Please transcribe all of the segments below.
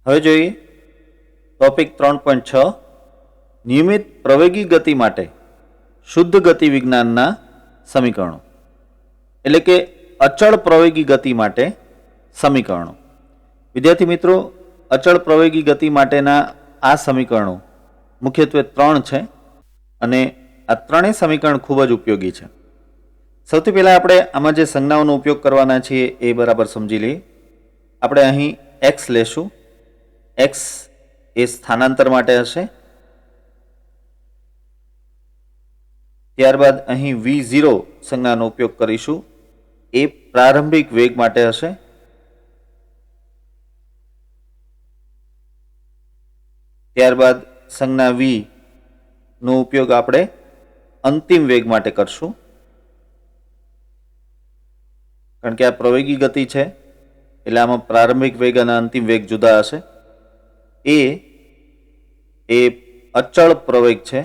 હવે જોઈએ ટોપિક 3.6 નિયમિત પ્રવેગી ગતિ માટે શુદ્ધ ગતિ વિજ્ઞાનના સમીકરણો એટલે કે અચળ પ્રવેગી ગતિ માટે સમીકરણો। વિદ્યાર્થી મિત્રો, અચળ પ્રવેગી ગતિ માટેના આ સમીકરણો મુખ્યત્વે 3 છે અને આ ત્રણેય સમીકરણ ખૂબ જ ઉપયોગી છે। સૌથી પહેલાં આપણે આમાં જે સંજ્ઞાઓનો ઉપયોગ કરવાના છીએ એ બરાબર સમજી લઈએ। આપણે અહીં એક્સ લેશું। એક્સ એ સ્થાનાંતર માટે હશે, ત્યારબાદ અહીં v0 સંજ્ઞાનો ઉપયોગ કરીશું, એ પ્રારંભિક વેગ માટે હશે, ત્યારબાદ સંજ્ઞા v નો ઉપયોગ આપણે અંતિમ વેગ માટે કરશું, કારણ કે આ પ્રવેગી ગતિ છે એટલે આમાં પ્રારંભિક વેગ અને અંતિમ વેગ જુદા હશે। એ અચળ પ્રવેગ છે,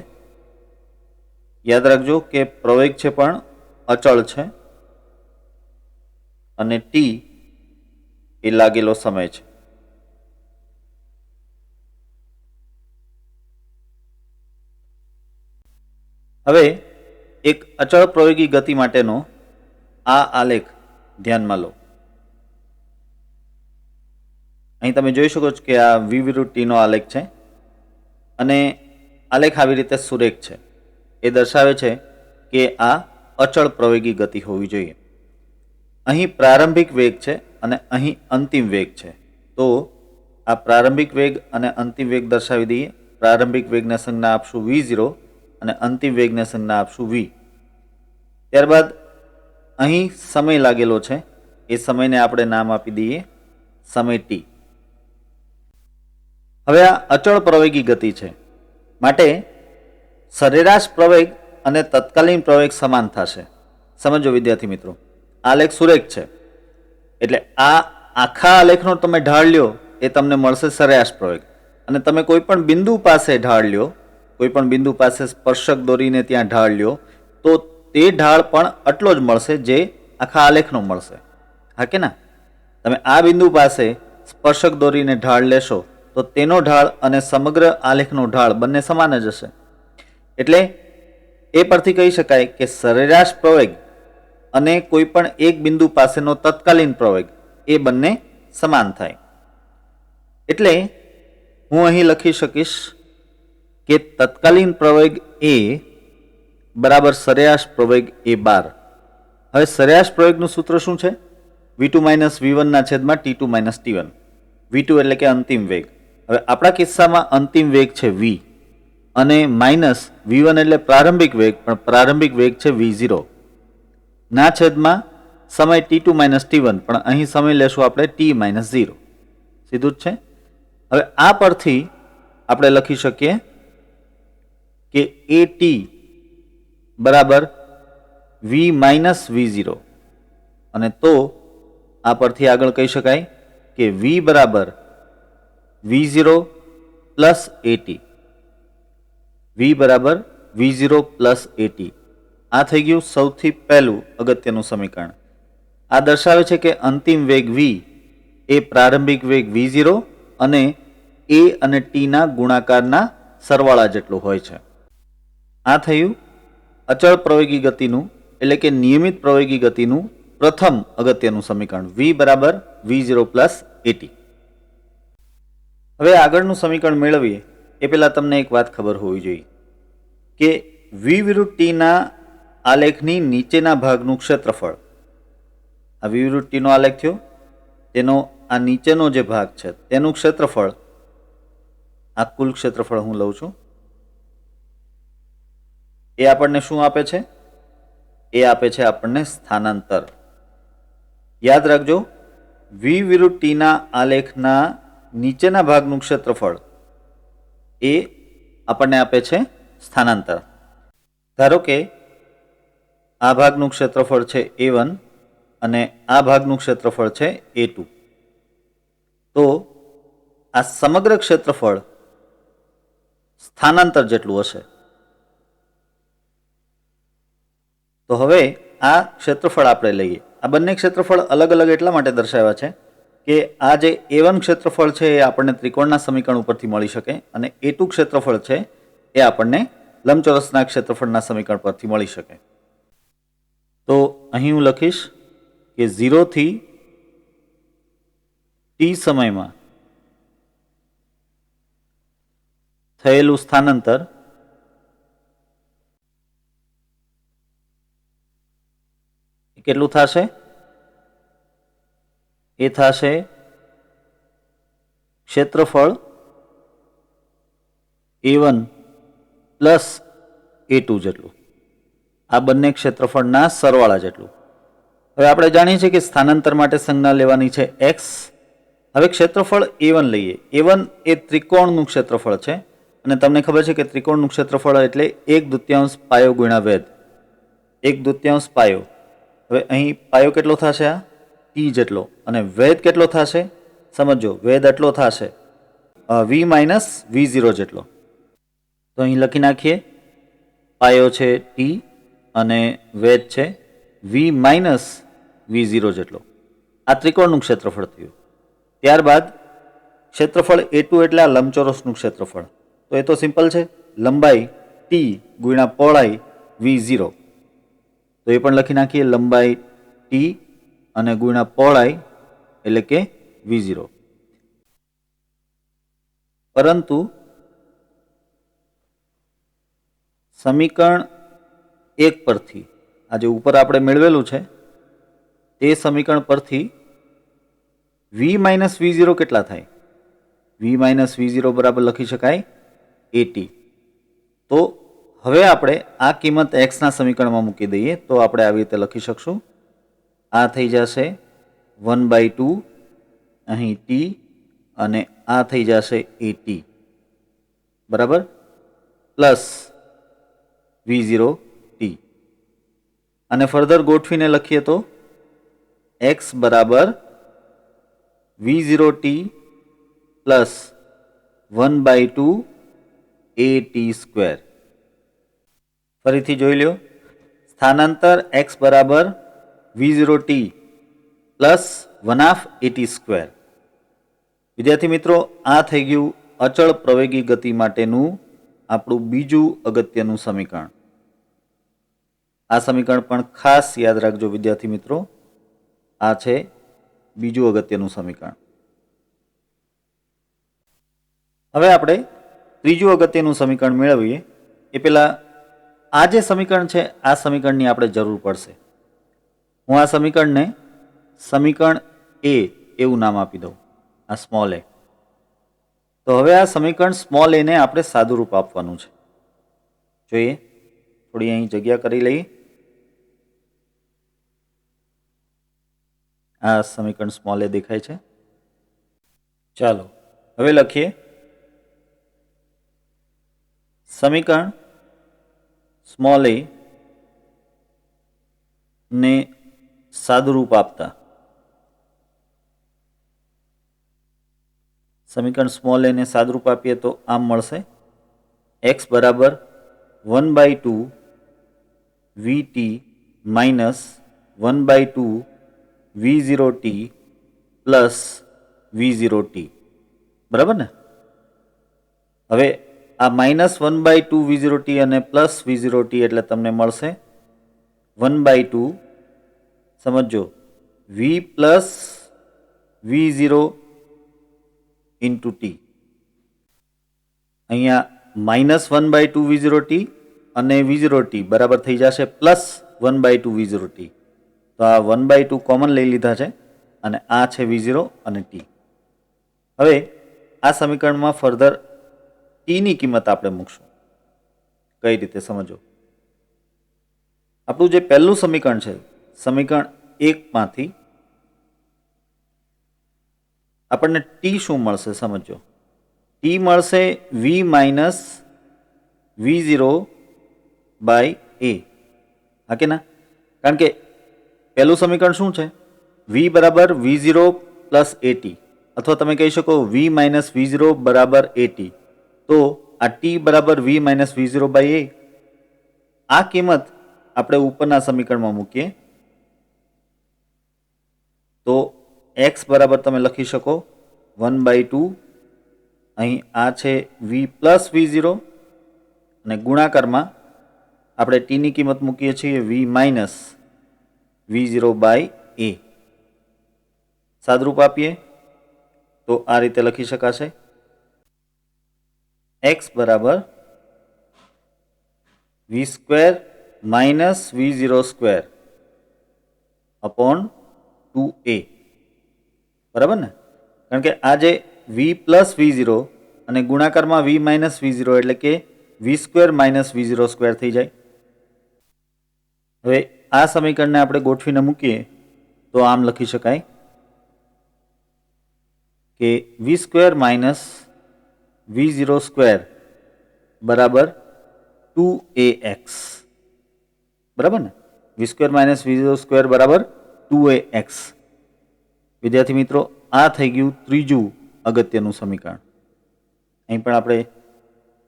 યાદ રાખજો કે પ્રવેગ છે પણ અચળ છે, અને ટી એ લાગેલો સમય છે। હવે એક અચળ પ્રવેગી ગતિ માટેનો આ આલેખ ધ્યાનમાં લો। અહીં તમે જોઈ શકો છો કે આ v વિરુદ્ધ t નો આલેખ છે અને આલેખ આવી રીતે સુરેખ છે। એ દર્શાવે છે કે આ અચળ પ્રવેગી ગતિ હોવી જોઈએ। અહીં પ્રારંભિક વેગ છે અને અહીં અંતિમ વેગ છે, તો આ પ્રારંભિક વેગ અને અંતિમ વેગ દર્શાવી દઈએ। પ્રારંભિક વેગને સંજ્ઞા આપશું v0 અને અંતિમ વેગને સંજ્ઞા આપશું v। ત્યારબાદ અહીં સમય લાગેલો છે, એ સમયને આપણે નામ આપી દઈએ સમય t। હવે આ અચળ પ્રવેગી ગતિ છે માટે સરેરાશ પ્રવેગ અને તત્કાલીન પ્રવેગ સમાન થશે। સમજો વિદ્યાર્થી મિત્રો, આલેખ સુરેખ છે એટલે આ આખા આલેખનો તમે ઢાળ લ્યો એ તમને મળશે સરેરાશ પ્રવેગ, અને તમે કોઈ પણ બિંદુ પાસે ઢાળ લ્યો, કોઈ પણ બિંદુ પાસે સ્પર્શક દોરીને ત્યાં ઢાળ લ્યો તો તે ઢાળ પણ આટલો જ મળશે જે આખા આલેખનો મળશે, હા કે ના? તમે આ બિંદુ પાસે સ્પર્શક દોરીને ઢાળ લેશો તો તેનો ઢાળ અને સમગ્ર આલેખનો ઢાળ બંને સમાન જ હશે। એટલે એ પરથી કહી શકાય કે સરેરાશ પ્રવેગ અને કોઈ પણ એક બિંદુ પાસેનો તત્કાલીન પ્રવેગ એ બંને સમાન થાય। એટલે હું અહીં લખી શકીશ કે તત્કાલીન પ્રવેગ એ બરાબર સરેરાશ પ્રવેગ એ બાર। હવે સરેરાશ પ્રવેગનું સૂત્ર શું છે? v2 v1 ના છેદમાં t2 t1। v2 એટલે કે અંતિમ વેગ। હવે આપણા કિસ્સામાં અંતિમ વેગ છે v અને માઇનસ v1 એટલે પ્રારંભિક વેગ, પણ પ્રારંભિક વેગ છે v0 ના છેદમાં સમય t2 t1, પણ અહીં સમય લેશું આપણે t -0। સીધું જ છે। હવે આ પરથી આપણે લખી શકીએ કે at બરાબર v v0, અને તો આ પરથી આગળ કહી શકાય કે v બરાબર v0 પ્લસ at। v બરાબર v0 પ્લસ at। આ થઈ ગયું સૌથી પહેલું અગત્યનું સમીકરણ। આ દર્શાવે છે કે અંતિમ વેગ v એ પ્રારંભિક વેગ v0 અને a અને t ના ગુણાકારના સરવાળા જેટલું હોય છે। આ થયું અચળ પ્રવેગી ગતિનું એટલે કે નિયમિત પ્રવેગી ગતિનું પ્રથમ અગત્યનું સમીકરણ, v બરાબર v0 પ્લસ at। હવે આગળનું સમીકરણ મેળવીએ એ પહેલા તમને એક વાત ખબર હોવી જોઈએ કે v વિરુદ્ધ t ના આલેખની નીચેના ભાગનું ક્ષેત્રફળ, આ v વિરુદ્ધ t નો આલેખ થયો, તેનો આ નીચેનો જે ભાગ છે તેનું ક્ષેત્રફળ, આ કુલ ક્ષેત્રફળ હું લઉં છું, એ આપણને શું આપે છે? એ આપે છે આપણને સ્થાનાંતર। યાદ રાખજો, v વિરુદ્ધ t ના આલેખના નીચેના ભાગનું ક્ષેત્રફળ એ આપણને આપે છે સ્થાનાંતર। ધારો કે આ ભાગનું ક્ષેત્રફળ છે a1 અને આ ભાગનું ક્ષેત્રફળ છે a2, તો આ સમગ્ર ક્ષેત્રફળ સ્થાનાંતર જેટલું હશે। તો હવે આ ક્ષેત્રફળ આપણે લઈએ। આ બંને ક્ષેત્રફળ અલગ અલગ એટલા માટે દર્શાવ્યા છે કે આ જે A1 ક્ષેત્રફળ છે એ આપણને ત્રિકોણના સમીકરણ ઉપરથી મળી શકે અને A2 ક્ષેત્રફળ છે એ આપણને લંબચોરસના ક્ષેત્રફળના સમીકરણ પરથી મળી શકે. તો અહીં હું લખીશ કે 0 થી t સમયમાં થયેલું સ્થાનાંતર કેટલું થશે? એ થશે ક્ષેત્રફળ A1 પ્લસ A2 જેટલું. આ બંને ક્ષેત્રફળના સરવાળા જેટલું. હવે આપણે જાણીએ છીએ કે સ્થાનાંતર માટે સંજ્ઞા લેવાની છે x. હવે ક્ષેત્રફળ A1 લઈએ. A1 એ ત્રિકોણનું ક્ષેત્રફળ છે અને તમને ખબર છે કે ત્રિકોણનું ક્ષેત્રફળ એટલે 1/2 પાયો ગુણ્યા વેધ. 1/2 પાયો. હવે અહીં પાયો કેટલો થશે? આ t જેટલો. અને વેધ કેટલો થશે? સમજો, વેધ એટલો થશે v માઇનસ v0 જેટલો. તો અહીં લખી નાખીએ, પાયો છે t અને વેધ છે v માઇનસ v0 જેટલો. આ ત્રિકોણનું ક્ષેત્રફળ થયું. ત્યારબાદ ક્ષેત્રફળ A2 એટલે આ લંબચોરસનું ક્ષેત્રફળ. તો એ તો સિમ્પલ છે, લંબાઈ t ગુણ્યા પહોળાઈ v0. તો એ પણ લખી નાખીએ, લંબાઈ t અને ગુણ્યા પહોળાઈ એટલે કે v0. પરંતુ સમીકરણ 1 પરથી આ જે ઉપર આપણે મેળવેલું છે તે સમીકરણ પરથી v માઇનસ v0 કેટલા થાય? v માઇનસ v0 બરાબર લખી શકાય at. તો હવે આપણે આ કિંમત x ના સમીકરણમાં મૂકી દઈએ તો આપણે આવી રીતે લખી શકશું. આ થઈ જશે 1/2 અહીં t અને આ થઈ જશે at બરાબર પ્લસ v0 t. અને ફર્ધર ગોઠવીને લખીએ તો x બરાબર v0 t plus 1/2 at square. ફરીથી જોઈ લો, સ્થાનાંતર x બરાબર v0 t plus 1/2 at square. વિદ્યાર્થી મિત્રો, આ થઈ ગયું અચળ પ્રવેગી ગતિ માટેનું આપણું બીજું અગત્યનું સમીકરણ. આ સમીકરણ પણ ખાસ યાદ રાખજો વિદ્યાર્થી મિત્રો, આ છે બીજું અગત્યનું સમીકરણ. હવે આપણે ત્રીજું અગત્યનું સમીકરણ મેળવીએ એ પહેલા આ જે સમીકરણ છે આ સમીકરણની આપણે જરૂર પડશે. હું આ સમીકરણને સમીકરણ A એવું નામ આપી દઉં, આ સ્મોલ a. તો હવે આ સમીકરણ સ્મોલ a ને આપણે સાદું રૂપ આપવાનું છે. જોઈએ, થોડી અહીં જગ્યા કરી લઈએ. આ સમીકરણ સ્મોલ a દેખાય છે. ચાલો હવે લખીએ, સમીકરણ સ્મોલ a ને સાદું રૂપ આપતા સમીકરણ સ્મોલ a ને સાદુરૂપ આપીએ તો આમ મળશે, x બરાબર 1/2 vt minus 1/2 v0t plus v0t. બરાબર ને? હવે આ માઇનસ 1/2 v0t અને પ્લસ v0t એટલે તમને મળશે 1/2 સમજો v plus v0 into t. અહીંયા માઇનસ 1/2 v0t અને v0t બરાબર થઈ જશે પ્લસ 1/2 v0t. તો આ 1/2 કોમન લઈ લીધા છે અને આ છે v0 અને t. હવે આ સમીકરણમાં ફર્ધર t ની કિંમત આપણે મૂકશું. કઈ રીતે સમજો? આપણું જે પહેલું સમીકરણ છે, સમીકરણ 1 માંથી આપણને t શું મળશે સમજો? t મળશે v minus v0 by a. હા કે ના? કારણ કે પહેલું સમીકરણ શું છે? v બરાબર v0 પ્લસ at, અથવા તમે કહી શકો v માઇનસ v0 બરાબર at. તો આ t બરાબર v minus v0 by a. આ કિંમત આપણે ઉપરના સમીકરણમાં મૂકીએ તો x બરાબર તમે લખી શકો 1/2, અહીં આ છે v પ્લસ v0 અને ગુણાકારમાં આપણે t ની કિંમત મૂકીએ છીએ v minus v0 by a. સાદરૂપ આપીએ તો આ રીતે લખી શકાશે x બરાબર v square minus v0 square upon 2a. બરાબર ને? કારણ કે આ જે v પ્લસ v0 અને ગુણાકારમાં v માઇનસ v0 એટલે કે v square minus v0 square થઈ જાય. હવે આ સમીકરણને આપણે ગોઠવીને મૂકીએ તો આમ લખી શકાય કે v square minus v0 square બરાબર 2ax. બરાબર ને? v square minus v0 square બરાબર 2ax. વિદ્યાર્થી મિત્રો, આ થઈ ગયું ત્રીજું અગત્યનું સમીકરણ. અહીં પણ આપણે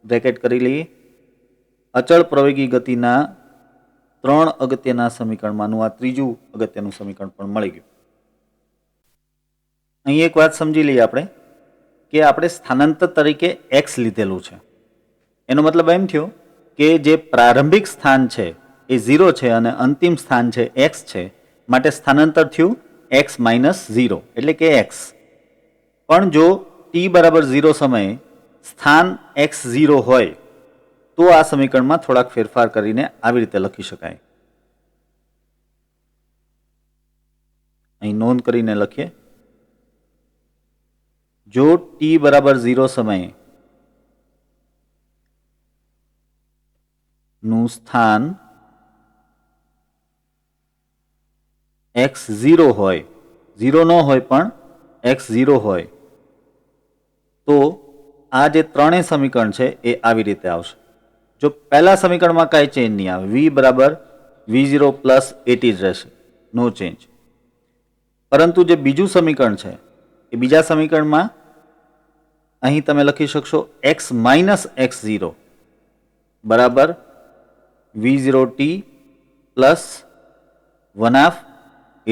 બ્રેકેટ કરી લઈએ. અચળ પ્રવેગી ગતિના 3 અગત્યના સમીકરણમાંનું આ ત્રીજું અગત્યનું સમીકરણ પણ મળી ગયું. અહીં એક વાત સમજી લઈએ આપણે કે આપણે સ્થાનાંતર તરીકે x લીધેલું છે. એનો મતલબ એમ થયો કે જે પ્રારંભિક સ્થાન છે એ 0 છે અને અંતિમ સ્થાન છે x છે, માટે સ્થાનાંતર થયું x માઇનસ 0 એટલે કે x. પણ જો t બરાબર 0 સમયે સ્થાન x0 હોય તો આ સમીકરણમાં થોડાક ફેરફાર કરીને આવી રીતે લખી શકાય. અહીં નોંધ કરીને લખીએ. જો t બરાબર 0 સમયે નું સ્થાન x0 હોય, 0 ન હોય પણ x0 હોય, તો આ જે ત્રણેય સમીકરણ છે એ આવી રીતે આવશે. જો પહેલા સમીકરણમાં કાંઈ ચેન્જ નહીં આવે, v બરાબર v0 પ્લસ at જ રહેશે, નો ચેન્જ. પરંતુ જે બીજું સમીકરણ છે એ બીજા સમીકરણમાં અહીં તમે લખી શકશો x માઇનસ x0 બરાબર v0t પ્લસ 1/2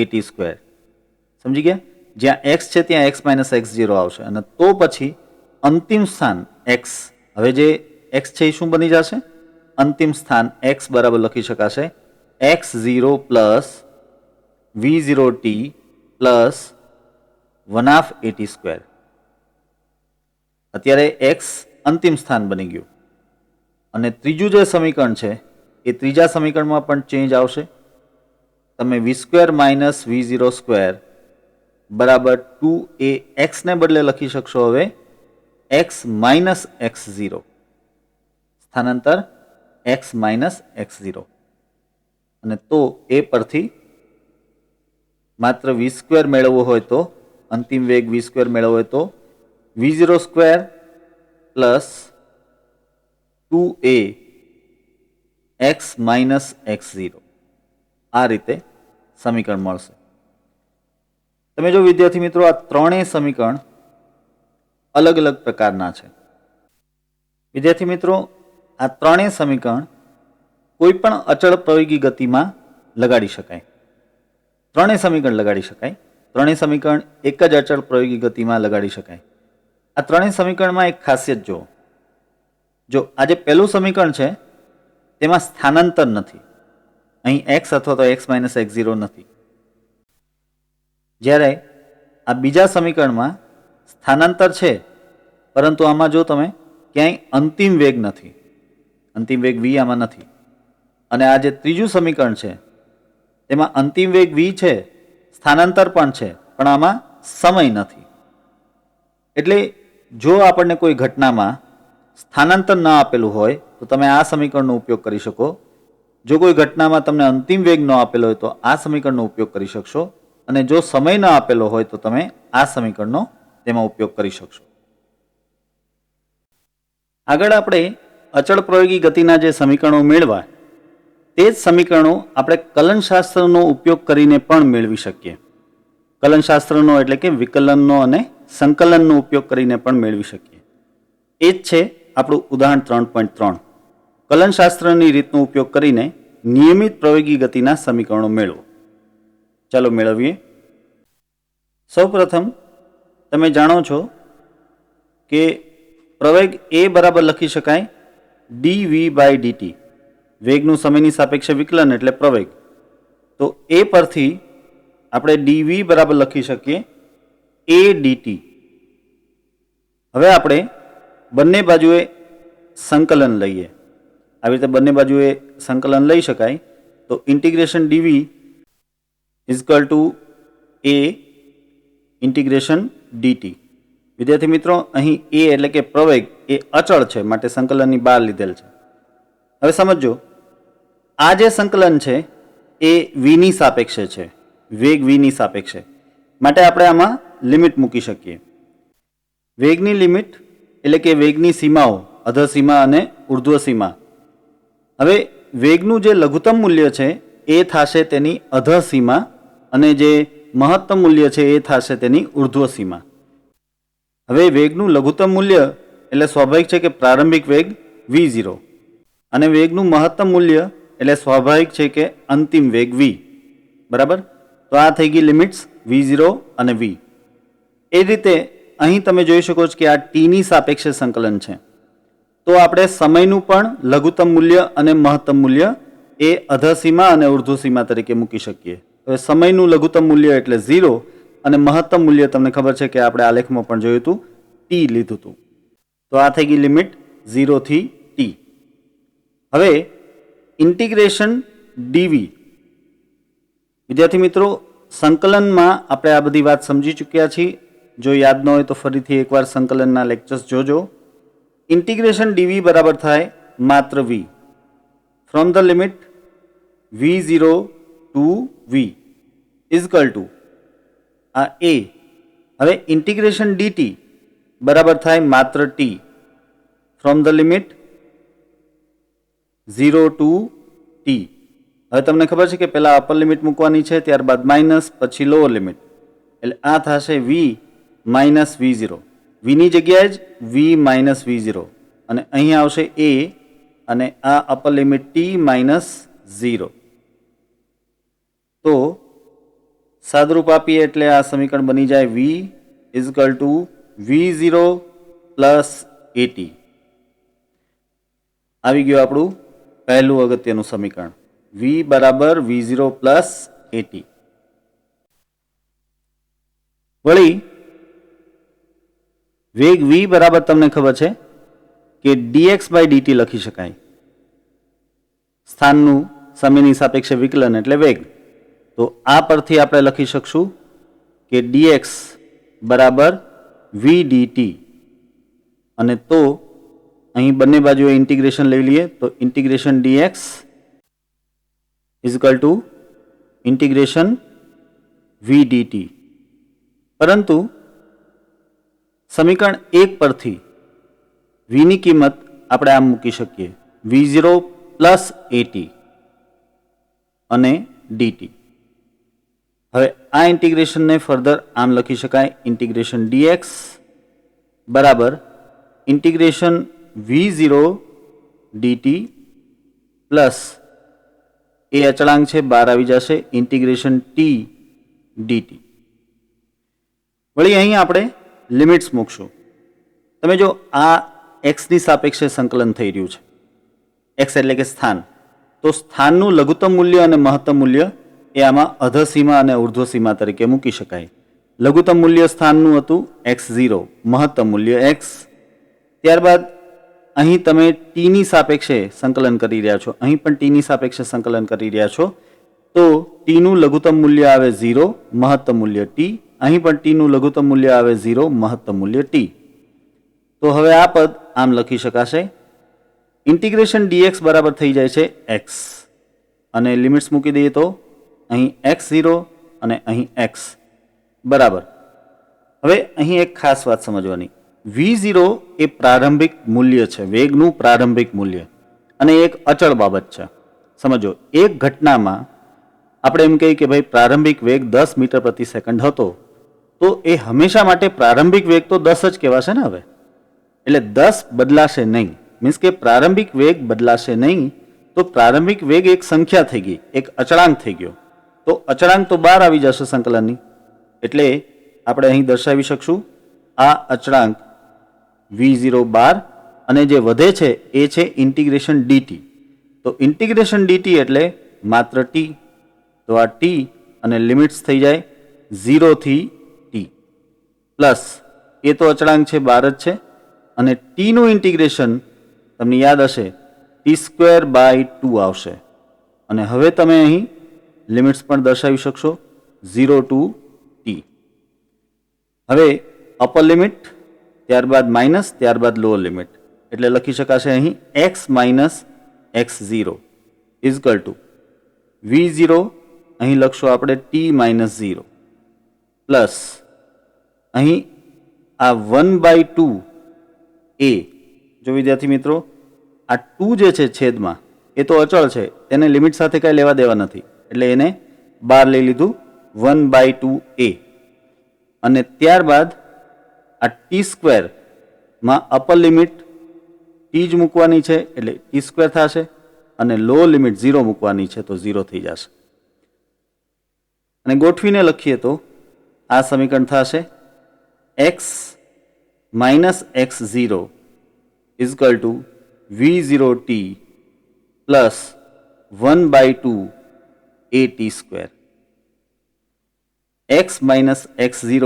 at સ્ક્વેર. સમજી ગયા? જ્યાં x છે ત્યાં x માઇનસ x0 આવશે અને તો પછી અંતિમ સ્થાન x, હવે જે x છે એ શું બની જશે? અંતિમ સ્થાન x બરાબર લખી શકાશે x0 plus v0t plus 1/2 at square. અત્યારે x અંતિમ સ્થાન બની ગયું. અને ત્રીજું જે સમીકરણ છે એ ત્રીજા સમીકરણમાં પણ ચેન્જ આવશે. તમે v square minus v0 square બરાબર 2ax ને બદલે લખી શકશો હવે x માઇનસ x0. સ્થાનાંતર x માઇનસ x0. અને તો એ પરથી માત્ર v સ્ક્વેર મેળવવો હોય તો, અંતિમ વેગ v સ્ક્વેર મેળવવો હોય તો v0 square plus 2a x minus x0 આ રીતે સમીકરણ મળશે. તમે જો વિદ્યાર્થી મિત્રો, આ ત્રણેય સમીકરણ અલગ અલગ પ્રકારના છે. વિદ્યાર્થી મિત્રો, આ ત્રણેય સમીકરણ કોઈ પણ અચળ પ્રવેગી ગતિમાં લગાડી શકાય. ત્રણેય સમીકરણ લગાડી શકાય. ત્રણેય સમીકરણ એક જ અચળ પ્રવેગી ગતિમાં લગાડી શકાય. આ ત્રણેય સમીકરણમાં એક ખાસિયત જુઓ. જો આ જે પહેલું સમીકરણ છે તેમાં સ્થાનાંતર નથી. અહીં x અથવા તો x માઇનસ x0 નથી. જ્યારે આ બીજા સમીકરણમાં સ્થાનાંતર છે, પરંતુ આમાં જો તમે ક્યાંય અંતિમ વેગ નથી, અંતિમ વેગ v આમાં નથી. અને આ જે ત્રીજું સમીકરણ છે તેમાં અંતિમ વેગ v છે, સ્થાનાંતર પણ છે, પણ આમાં સમય નથી. એટલે જો આપણને કોઈ ઘટનામાં સ્થાનાંતર ન આપેલું હોય તો તમે આ સમીકરણનો ઉપયોગ કરી શકો. જો કોઈ ઘટનામાં તમને અંતિમ વેગ ન આપેલો હોય તો આ સમીકરણનો ઉપયોગ કરી શકશો. અને જો સમય ન આપેલો હોય તો તમે આ સમીકરણનો તેમાં ઉપયોગ કરી શકશો. આગળ આપણે અચળ પ્રયોગી ગતિના જે સમીકરણો મેળવા તે જ સમીકરણો આપણે કલનશાસ્ત્રનો ઉપયોગ કરીને પણ મેળવી શકીએ. કલનશાસ્ત્રનો એટલે કે વિકલનનો અને સંકલનનો ઉપયોગ કરીને પણ મેળવી શકીએ. એ જ છે આપણું ઉદાહરણ 3.3. કલનશાસ્ત્રની રીતનો ઉપયોગ કરીને નિયમિત પ્રવેગી ગતિના સમીકરણો મેળવો. ચાલો મેળવીએ. સૌપ્રથમ તમે જાણો છો કે પ્રવેગ એ બરાબર લખી શકાય dv/dt. વેગનું સમયની સાપેક્ષે વિકલન એટલે પ્રવેગ. તો એ પરથી આપણે dv બરાબર લખી શકીએ a dt. હવે આપણે બંને બાજુએ સંકલન લઈએ. આવી રીતે બંને બાજુએ સંકલન લઈ શકાય. તો integration dv is to a integration dt. વિદ્યાર્થી મિત્રો, અહીં a એટલે કે પ્રવેગ એ અચળ છે, માટે સંકલનની બહાર લીધેલ છે. હવે સમજો, આ જે સંકલન છે એ v ની સાપેક્ષે છે, વેગ v ની સાપેક્ષે, માટે આપણે આમાં લિમિટ મૂકી શકીએ. વેગની લિમિટ એટલે કે વેગની સીમાઓ, અધર સીમા અને ઉર્ધ્વ સીમા. હવે વેગનું જે લઘુત્તમ મૂલ્ય છે એ થશે તેની અધર સીમા અને જે મહત્તમ મૂલ્ય છે એ થશે તેની ઉર્ધ્વ સીમા. હવે વેગનું લઘુત્તમ મૂલ્ય એટલે સ્વાભાવિક છે કે પ્રારંભિક વેગ v0 અને વેગનું મહત્તમ મૂલ્ય એટલે સ્વાભાવિક છે કે અંતિમ વેગ v. બરાબર? તો આ થઈ ગઈ લિમિટ્સ v0 અને v. એ રીતે અહીં તમે જોઈ શકો છો કે આ t ની સાપેક્ષે સંકલન છે. તો આપણે સમયનું પણ લઘુત્તમ મૂલ્ય અને મહત્તમ મૂલ્ય એ અધર સીમા અને ઉર્ધ્વ સીમા તરીકે મૂકી શકીએ. હવે સમયનું લઘુત્તમ મૂલ્ય એટલે 0 અને મહત્તમ મૂલ્ય તમને ખબર છે કે આપણે આલેખમાં પણ જોયું હતું, t લીધું હતું. તો આ થઈ ગઈ લિમિટ 0 થી t. હવે ઇન્ટિગ્રેશન dv. વિદ્યાર્થી મિત્રો, સંકલનમાં આપણે આ બધી વાત સમજી ચૂક્યા છીએ. જો યાદ ન હોય તો ફરીથી એકવાર સંકલનના લેક્ચર્સ જોજો. ઇન્ટિગ્રેશન dv બરાબર થાય માત્ર v. From the limit v0 to v is equal to આ a. હવે ઇન્ટિગ્રેશન dt બરાબર થાય માત્ર t. From the limit 0 to t. હવે તમને ખબર છે કે પહેલા અપર લિમિટ મૂકવાની છે, ત્યારબાદ માઇનસ, પછી લોઅર લિમિટ. એટલે આ થશે v માઇનસ v0. v ની જગ્યાએ જ v માઇનસ v0 અને અહીં આવશે a અને આ અપર લિમિટ t માઇનસ 0. તો સાદરૂપ આપીએ એટલે આ સમીકરણ બની જાય v is equal to v0 plus at. આવી ગયું આપણું પહેલું અગત્યનું સમીકરણ, v બરાબર v0 પ્લસ at. વળી વેગ v બરાબર તમને ખબર છે કે dx/dt લખી શકાય. સ્થાનનું સમયની સાપેક્ષે વિકલન એટલે વેગ. તો આ પરથી આપણે લખી શકશું કે dx બરાબર v dt. અને તો અહીં બંને બાજુએ ઇન્ટિગ્રેશન લઈ લઈએ તો integration dx is equal to integration v dt. પરંતુ સમીકરણ 1 પરથી v ની કિંમત આપણે આમ મૂકી શકીએ, v0 પ્લસ at અને dt. હવે આ ઇન્ટિગ્રેશનને ફર્ધર આમ લખી શકાય, ઇન્ટિગ્રેશન dx બરાબર ઇન્ટિગ્રેશન v0 dt પ્લસ એ અચળાંક છે, બહાર આવી જશે, ઇન્ટિગ્રેશન t dt. વળી અહીં આપણે લિમિટ્સ મૂકશું. તમે જો આ x ની સાપેક્ષે સંકલન થઈ રહ્યું છે, x એટલે કે સ્થાન, તો સ્થાનનું લઘુત્તમ મૂલ્ય અને મહત્તમ મૂલ્ય એ આમાં અધર સીમા અને ઉર્ધ્વ સીમા તરીકે મૂકી શકાય. લઘુત્તમ મૂલ્ય સ્થાનનું હતું x0, મહત્તમ મૂલ્ય x. ત્યારબાદ અહીં તમે t ની સાપેક્ષે સંકલન કરી રહ્યા છો, અહીં પણ t ની સાપેક્ષે સંકલન કરી રહ્યા છો. તો t નું લઘુત્તમ મૂલ્ય આવે 0, મહત્તમ મૂલ્ય t. અહીં પણ t નું લઘુત્તમ મૂલ્ય આવે 0, મહત્તમ મૂલ્ય t. તો હવે આ પદ આમ લખી શકાશે, ઇન્ટિગ્રેશન dx બરાબર થઈ જાય છે x અને લિમિટ્સ મૂકી દઈએ તો અહીં x0 અને અહીં x બરાબર. હવે અહીં એક ખાસ વાત સમજવાની, v0 એ પ્રારંભિક મૂલ્ય છે, વેગનું પ્રારંભિક મૂલ્ય, અને એક અચળ બાબત છે. સમજો, એક ઘટનામાં આપણે એમ કહીએ કે ભાઈ પ્રારંભિક વેગ 10 મીટર પ્રતિ સેકન્ડ હતો, તો એ હંમેશા માટે પ્રારંભિક વેગ તો 10 જ કહેવાશે ને. હવે એટલે 10 બદલાશે નહીં, મીન્સ કે પ્રારંભિક વેગ બદલાશે નહીં. તો પ્રારંભિક વેગ એક સંખ્યા થઈ ગઈ, એક અચળાંક થઈ ગયો. તો અચળાંક તો બહાર આવી જશે સંકલનની. એટલે આપણે અહીં દર્શાવી શકશું આ અચળાંક v0 બાર અને જે વધે છે એ છે ઇન્ટિગ્રેશન dt. તો ઇન્ટિગ્રેશન dt એટલે માત્ર t. તો આ t અને લિમિટ્સ થઈ જાય 0 થી t પ્લસ એ તો અચળાંક છે બાર જ છે અને t નું ઇન્ટિગ્રેશન તમને યાદ હશે t²/2 આવશે. અને હવે તમે અહીં લિમિટ્સ પણ દર્શાવી શકશો 0 to t. હવે અપર લિમિટ ત્યારબાદ માઇનસ ત્યારબાદ લોઅર લિમિટ એટલે લખી શકાશે અહીં x minus x0 is equal to v0 અહીં લખશો આપણે t માઇનસ 0 પ્લસ અહીં આ 1/2 a. જો વિદ્યાર્થી મિત્રો આ 2 જે છે છેદમાં એ તો અચળ છે, તેને લિમિટ સાથે કાંઈ લેવા દેવા નથી એટલે એને બહાર લઈ લીધું 1/2 a. અને ત્યારબાદ આ t² માં અપર લિમિટ t જ મૂકવાની છે એટલે t² થશે અને લો લિમિટ 0 મૂકવાની છે તો 0 થઈ જશે. અને ગોઠવીને લખીએ તો આ સમીકરણ થશે x minus x0 is equal to v0t plus 1/2 at². x minus x0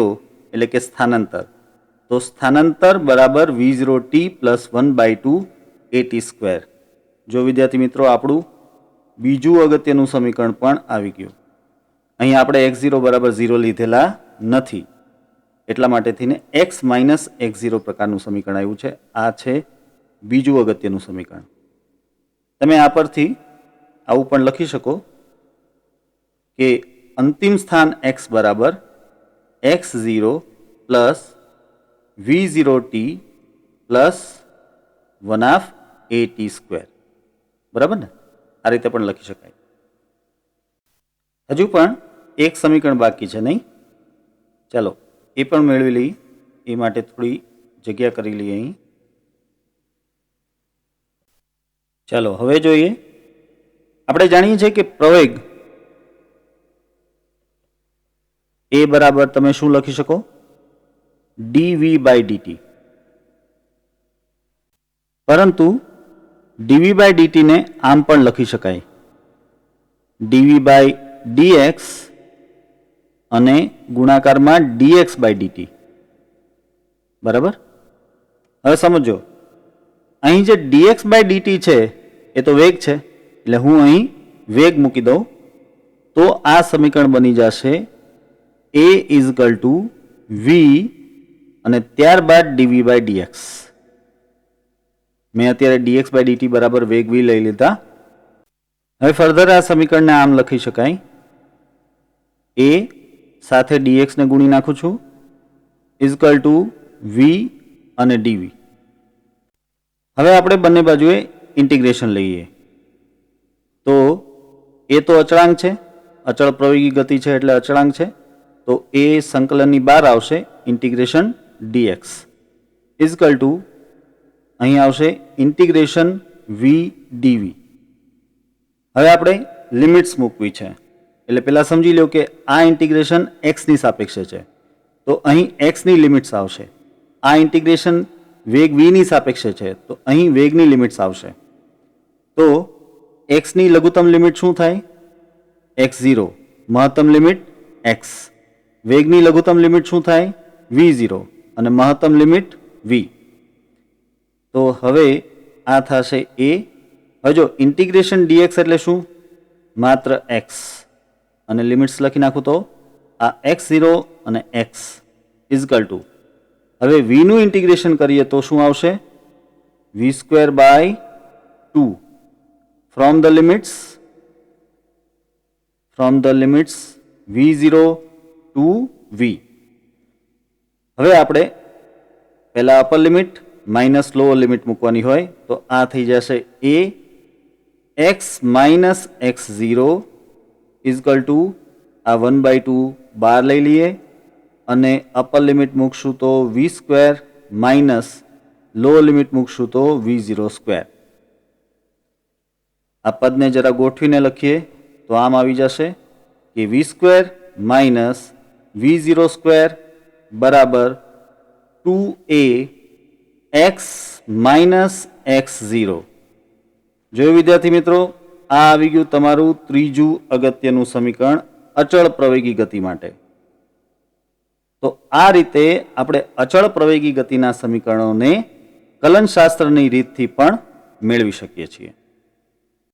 એટલે કે સ્થાનાંતર, તો સ્થાનાંતર બરાબર v0t પ્લસ 1/2 at². જો વિદ્યાર્થી મિત્રો આપણું બીજું અગત્યનું સમીકરણ પણ આવી ગયું. અહીં આપણે x0 બરાબર 0 લીધેલા નથી એટલા માટે થઈને x માઇનસ x0 પ્રકારનું સમીકરણ આવ્યું છે. આ છે બીજું અગત્યનું સમીકરણ. તમે આ પરથી આવું પણ લખી શકો કે અંતિમ સ્થાન x બરાબર x0 plus v0t plus 1/at². બરાબર ને? આ રીતે પણ લખી શકાય. હજુ પણ એક સમીકરણ બાકી છે નહીં? ચાલો એ પણ મેળવી લઈ. એ માટે થોડી જગ્યા કરી લઈએ અહીં. ચાલો હવે જોઈએ. આપણે જાણીએ છીએ કે પ્રવેગ એ બરાબર તમે શું લખી શકો? dv/dt. પરંતુ dv/dt ને આમ પણ લખી શકાય dv/dx અને ગુણાકારમાં dx/dt. બરાબર? હવે સમજો અહીં જે dx/dt છે એ તો વેગ છે એટલે હું અહીં વેગ મૂકી દઉં તો આ સમીકરણ બની જશે a ઇઝકલ ટુ v અને ત્યારબાદ dv/dx. મેં અત્યારે dx/dt બરાબર વેગ v લઈ લીધા. હવે ફર્ધર આ સમીકરણને આમ લખી શકાય a સાથે dx ને ગુણી નાખું છું ઇઝકલ ટુ v અને dv. હવે આપણે બંને બાજુએ ઇન્ટિગ્રેશન લઈએ તો એ તો અચળાંક છે, અચળ પ્રવેગી ગતિ છે એટલે અચળાંક છે, તો એ સંકલનની બહાર આવશે ઇન્ટિગ્રેશન dx ઇઝકલ ટુ અહીં આવશે ઇન્ટિગ્રેશન v dv. હવે આપણે લિમિટ્સ મૂકવી છે એટલે પહેલાં સમજી લો કે આ ઇન્ટિગ્રેશન x ની સાપેક્ષે છે તો અહીં x ની લિમિટ્સ આવશે. આ ઇન્ટિગ્રેશન વેગ v ની સાપેક્ષે છે તો અહીં વેગની લિમિટ્સ આવશે. તો x ની લઘુત્તમ લિમિટ શું થાય? x0. મહત્તમ લિમિટ x. વેગની લઘુત્તમ લિમિટ શું થાય? v0 અને મહત્તમ લિમિટ v. તો હવે આ થશે a. હવે જો ઇન્ટિગ્રેશન dx એટલે શું? માત્ર x અને લિમિટ્સ લખી નાખું તો આ x0 અને x ઇઝકલ ટુ હવે v નું ઇન્ટિગ્રેશન કરીએ તો શું આવશે? v²/2 from the limits v0 to v. હવે આપણે પહેલા upper limit minus lower limit મૂકવાની હોય તો આ થઈ જશે a x minus x0 is equal to આ 1/2 બહાર લઈ લઈએ અને અપર લિમિટ મૂકશું તો v² માઇનસ લોઅર લિમિટ મૂકશું તો v0². આ પદને જરા ગોઠવીને લખીએ તો આમ આવી જશે કે v² માઇનસ v0² બરાબર 2a x માઇનસ x0. જોયું વિદ્યાર્થી મિત્રો, આ આવી ગયું તમારું ત્રીજું અગત્યનું સમીકરણ અચળ પ્રવેગી ગતિ માટે. તો આ રીતે આપણે અચળ પ્રવેગી ગતિના સમીકરણોને કલનશાસ્ત્રની રીતથી પણ મેળવી શકીએ છીએ.